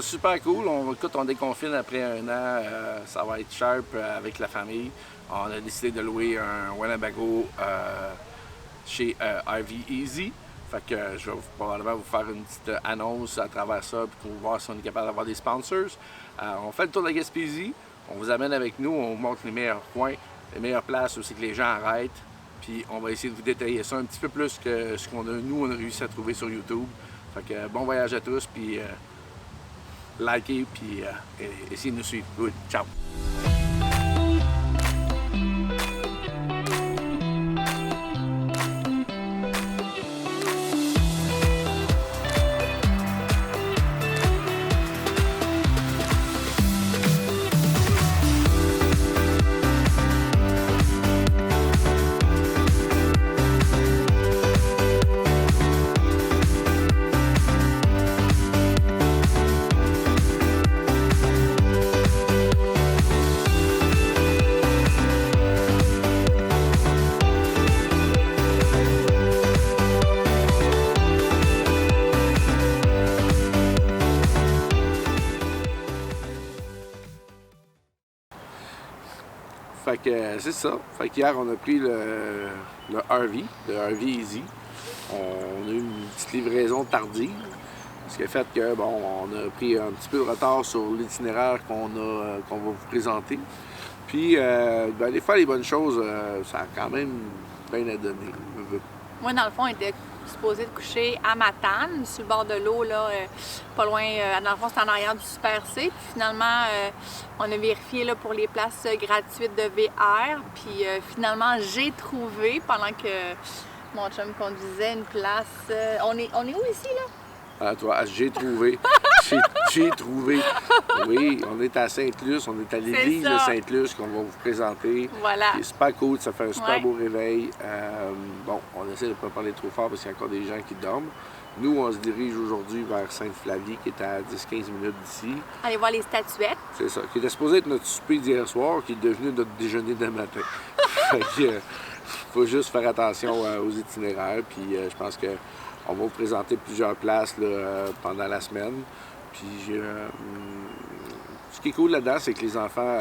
Super cool. Écoute, on déconfine après un an. Ça va être sharp avec la famille. On a décidé de louer un Winnebago chez RV Easy. Fait que je vais probablement vous faire une petite annonce à travers ça pour voir si on est capable d'avoir des sponsors. On fait le tour de la Gaspésie. On vous amène avec nous. On vous montre les meilleurs coins, les meilleures places aussi que les gens arrêtent. Puis on va essayer de vous détailler ça un petit peu plus que ce qu'on a réussi à trouver sur YouTube. Fait que bon voyage à tous, puis likez, puis essayez de nous suivre. Good. Ciao! Fait que c'est ça. Fait qu'hier, on a pris le RV, le RV Easy. On a eu une petite livraison tardive. Ce qui a fait que, bon, on a pris un petit peu de retard sur l'itinéraire qu'on va vous présenter. Puis, aller faire les bonnes choses, ça a quand même bien à donner. Moi, dans le fond, on était supposé de coucher à Matane, sur le bord de l'eau, là, pas loin. Dans le fond, c'était en arrière du Super C. Puis finalement, on a vérifié là, pour les places gratuites de VR. Puis finalement, j'ai trouvé, pendant que mon chum conduisait, une place. On est où ici, là? Ah, toi, j'ai trouvé. J'ai trouvé. Oui, on est à Sainte-Luce, on est à l'église de Sainte-Luce qu'on va vous présenter. Voilà. C'est super cool, ça fait un super beau réveil. Bon, on essaie de ne pas parler trop fort parce qu'il y a encore des gens qui dorment. Nous, on se dirige aujourd'hui vers Sainte-Flavie, qui est à 10-15 minutes d'ici. Allez voir les statuettes. C'est ça, qui était supposé être notre souper d'hier soir, qui est devenu notre déjeuner de matin. Fait que, faut juste faire attention aux itinéraires, puis je pense que on va vous présenter plusieurs places là, pendant la semaine. Puis, ce qui est cool là-dedans, c'est que les enfants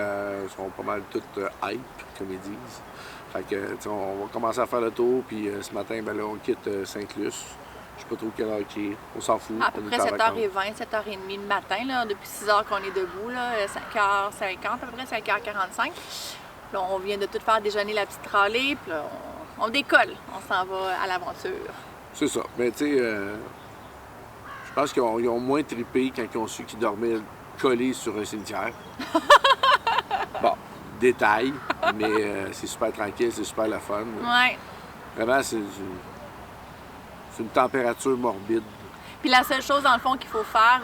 sont pas mal tous hype, comme ils disent. Fait que, on va commencer à faire le tour, puis ce matin, ben là, on quitte Sainte-Luce. Je sais pas trop quelle heure qui est. On s'en fout. À peu près 7h20, 7h30 le matin, là, depuis 6h qu'on est debout, là, 5h50, à peu près 5h45. Là, on vient de tout faire déjeuner la petite râlée, puis là, on décolle. On s'en va à l'aventure. C'est ça. Mais tu sais, je pense qu'ils ont moins trippé quand ils ont su qu'ils dormaient collés sur un cimetière. Bon, détail, mais c'est super tranquille, c'est super le fun. Ouais. Vraiment, c'est une température morbide. Puis la seule chose, dans le fond, qu'il faut faire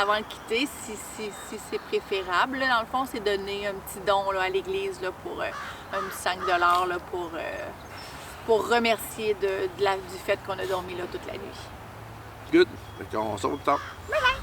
avant de quitter, si c'est préférable, là, dans le fond, c'est donner un petit don là, à l'église là, pour un petit 5 là, pour remercier du fait qu'on a dormi là toute la nuit. Good. Fait qu'on se retrouve plus tard. Bye bye!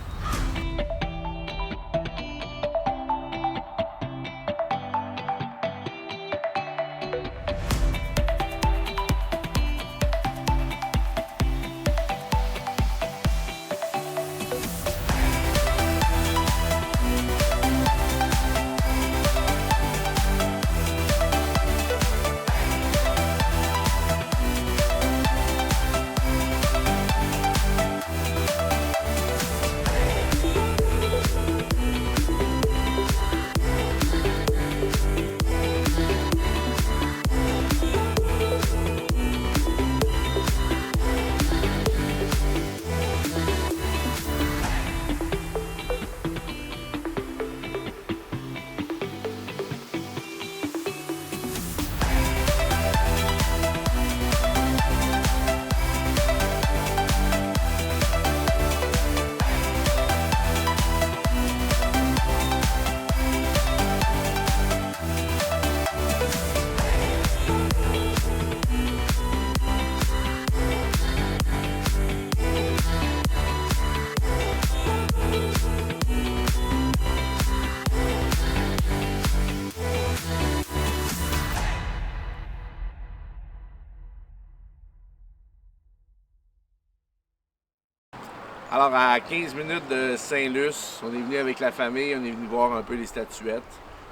Alors, à 15 minutes de Saint-Luce, on est venu avec la famille, on est venu voir un peu les statuettes.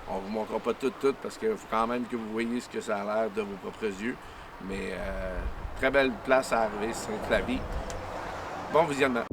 On ne vous montrera pas toutes parce qu'il faut quand même que vous voyez ce que ça a l'air de vos propres yeux. Mais très belle place à arriver, Sainte-Flavie. Bon visionnement.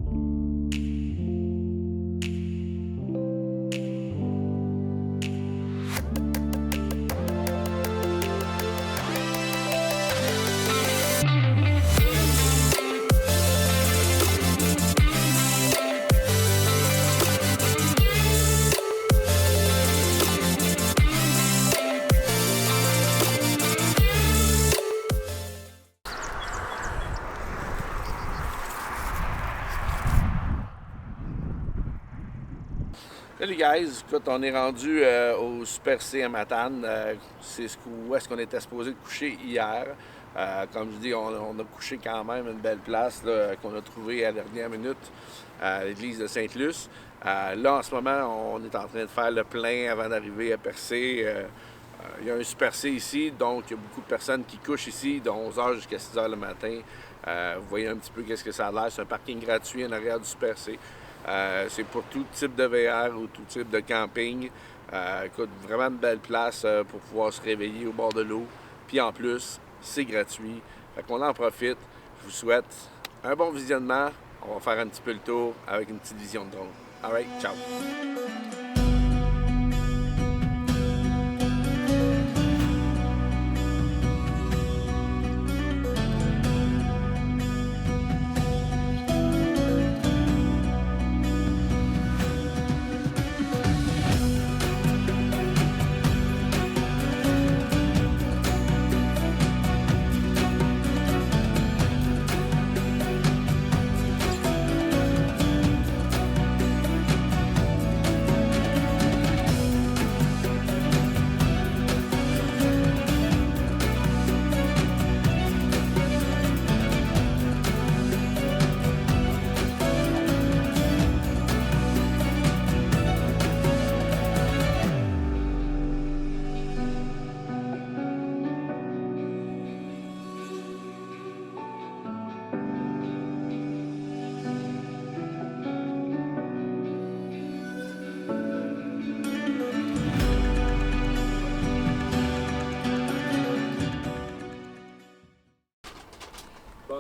Salut guys, écoute, on est rendu au Super C à Matane. C'est où est-ce qu'on était supposé coucher hier. Comme je dis, on a couché quand même une belle place qu'on a trouvée à la dernière minute à l'église de Sainte-Luce. Là, en ce moment, on est en train de faire le plein avant d'arriver à Percé. Il y a un Super C ici, donc il y a beaucoup de personnes qui couchent ici de 11h jusqu'à 6h le matin. Vous voyez un petit peu qu'est-ce que ça a l'air. C'est un parking gratuit en arrière du Super C. C'est pour tout type de VR ou tout type de camping. Écoute, vraiment une belle place pour pouvoir se réveiller au bord de l'eau. Puis en plus, c'est gratuit. Fait qu'on en profite. Je vous souhaite un bon visionnement. On va faire un petit peu le tour avec une petite vision de drone. Alright, ciao!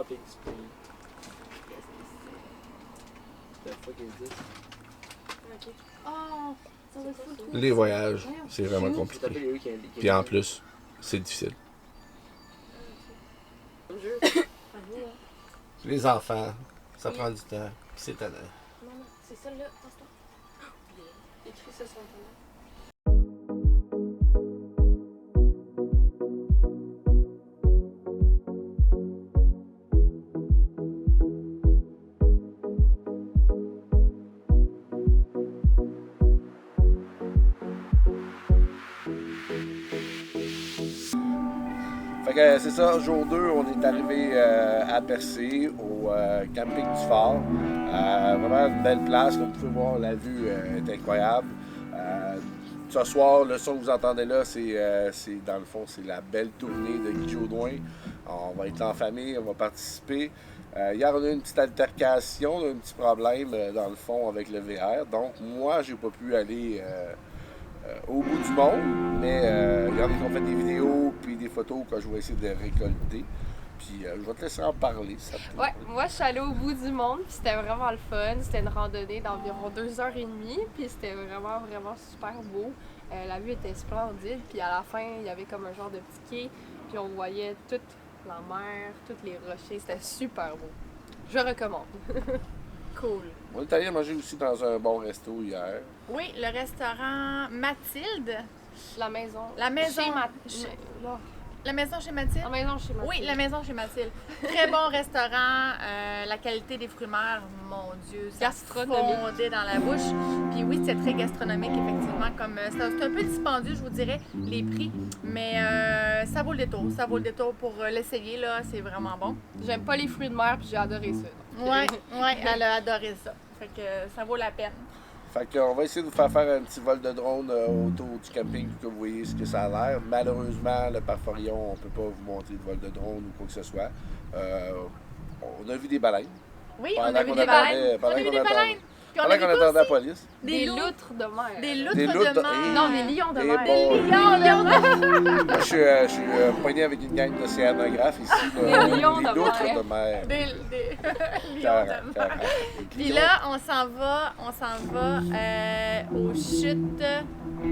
Big screen. The fuck is this? Ok. Oh, ça va être fou. Les voyages, c'est vraiment T'as compliqué. fait les qui Puis en plus, c'est difficile. Les enfants, ça prend du temps. C'est tannant. Non, non, c'est celle-là. Passe-toi. Écris ça sur le téléphone. Fait que c'est ça, jour 2, on est arrivé à Percé, au camping du Fort. Vraiment une belle place, comme vous pouvez voir, la vue est incroyable. Ce soir, le son que vous entendez là, c'est dans le fond, c'est la belle tournée de Guy Jodoin. On va être là en famille, on va participer. Hier, on a eu une petite altercation, on a eu un petit problème dans le fond avec le VR. Donc, moi, j'ai pas pu aller au bout du monde, mais il y en a qui ont fait des vidéos puis des photos que je vais essayer de récolter. Puis je vais te laisser en parler. Ça te... Ouais, moi je suis allée au bout du monde, puis c'était vraiment le fun. C'était une randonnée d'environ 2h30, puis c'était vraiment super beau. La vue était splendide, puis à la fin, il y avait comme un genre de petit quai, puis on voyait toute la mer, toutes les rochers. C'était super beau. Je recommande. Cool. On est allé manger aussi dans un bon resto hier. Oui, le restaurant Mathilde. La maison. La maison. La maison chez Mathilde? La maison chez Mathilde. Oui, la maison chez Mathilde. Très bon restaurant. La qualité des fruits de mer, mon Dieu, ça Gastronomique. fondait dans la bouche. Puis oui, c'est très gastronomique, effectivement. Comme c'est un peu dispendieux, je vous dirais, les prix. Mais ça vaut le détour. Ça vaut le détour pour l'essayer, là. C'est vraiment bon. J'aime pas les fruits de mer, puis j'ai adoré ça. Ouais, elle a adoré ça. Fait que ça vaut la peine. Fait qu'on va essayer de vous faire un petit vol de drone autour du camping pour que vous voyez ce que ça a l'air. Malheureusement, le Parforion, on ne peut pas vous montrer de vol de drone ou quoi que ce soit. On a vu des baleines. Oui, on Pendant a vu qu'on des attendait- baleines. On pendant a vu qu'on des attendait. baleines. Puis on a Pendant vu qu'on quoi attendait la aussi? police. Des loutres. loutres de mer. Des loutres Des de loutres de- mer. Non, des lions de Des mer. bons. Des lions de mer. Moi, je suis pogné avec une gang d'océanographes ici. Là. Des lions Des de loutres mer. de mer. Des lions de Carré, mer. carré. Puis là, on s'en va aux chutes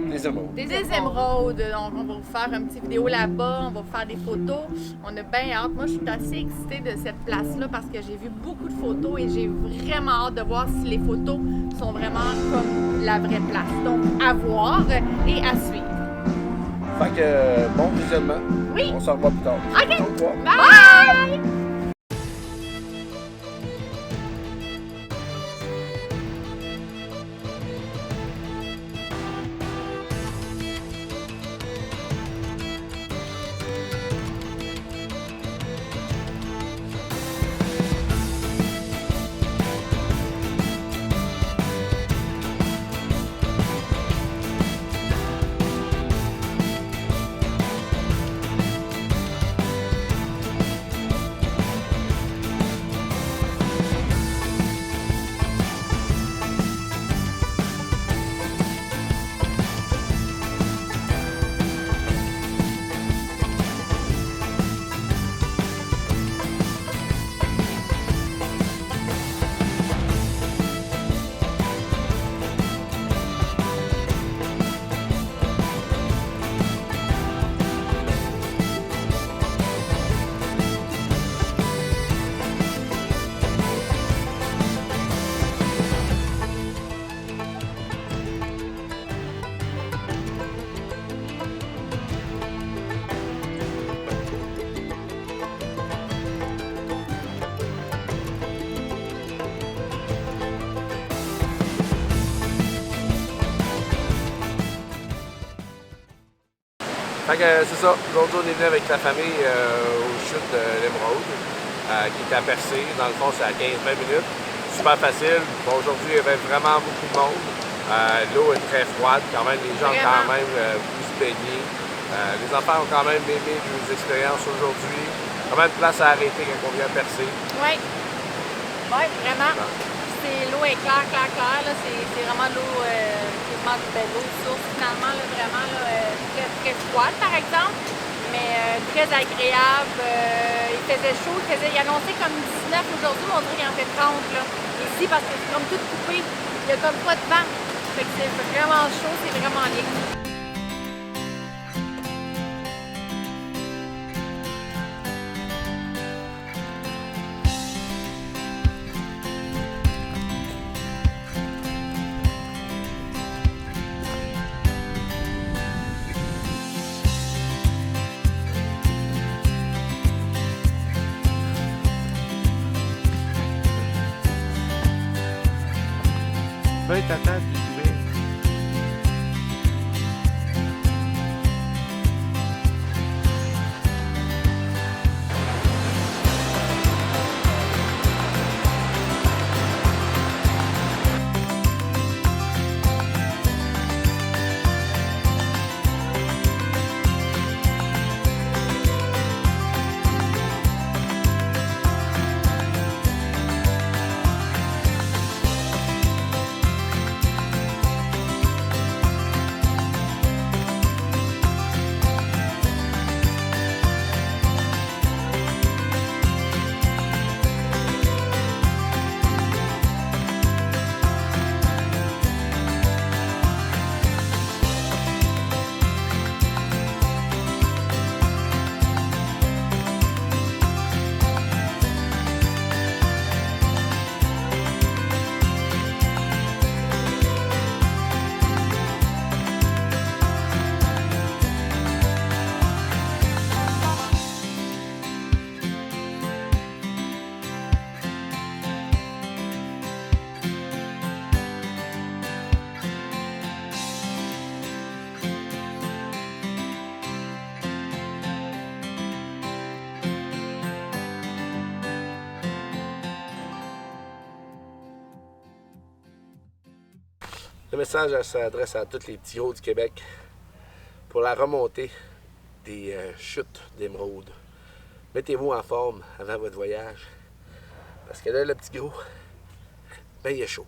Les émeraudes. des émeraudes. Donc, on va vous faire une petite vidéo là-bas, on va vous faire des photos. On a bien hâte. Moi, je suis assez excitée de cette place-là parce que j'ai vu beaucoup de photos et j'ai vraiment hâte de voir si les photos sont vraiment comme la vraie place. Donc, à voir et à suivre. Fait que, bon visionnement. Oui. On se revoit plus tard. OK. Au revoir. Bye! Fait que c'est ça. L'autre jour, on est venu avec la famille aux chutes de l'Émeraude, qui était à Percé. Dans le fond, c'est à 15-20 minutes. Super facile. Bon, aujourd'hui, il y avait vraiment beaucoup de monde. L'eau est très froide. Quand même, les gens ont quand même pu se baigner. Les enfants ont quand même aimé les expériences aujourd'hui. Quand même de place à arrêter quand on vient à Percé. Oui. Oui, vraiment. L'eau est claire, claire, claire. Là. C'est vraiment l'eau, quasiment de l'eau de source finalement, là, vraiment là, très, très froide par exemple, mais très agréable. Il faisait chaud, il annonçait comme 19 aujourd'hui, mais on dirait qu'il en fait 30 là. Ici, parce que c'est comme tout coupé, il n'y a comme pas de vent. Fait que c'est vraiment chaud, c'est vraiment bien. Fais ta tête, puis tu Le message s'adresse à tous les petits hauts du Québec pour la remontée des chutes d'Émeraude. Mettez-vous en forme avant votre voyage Parce que là, le petit gros, ben il est chaud.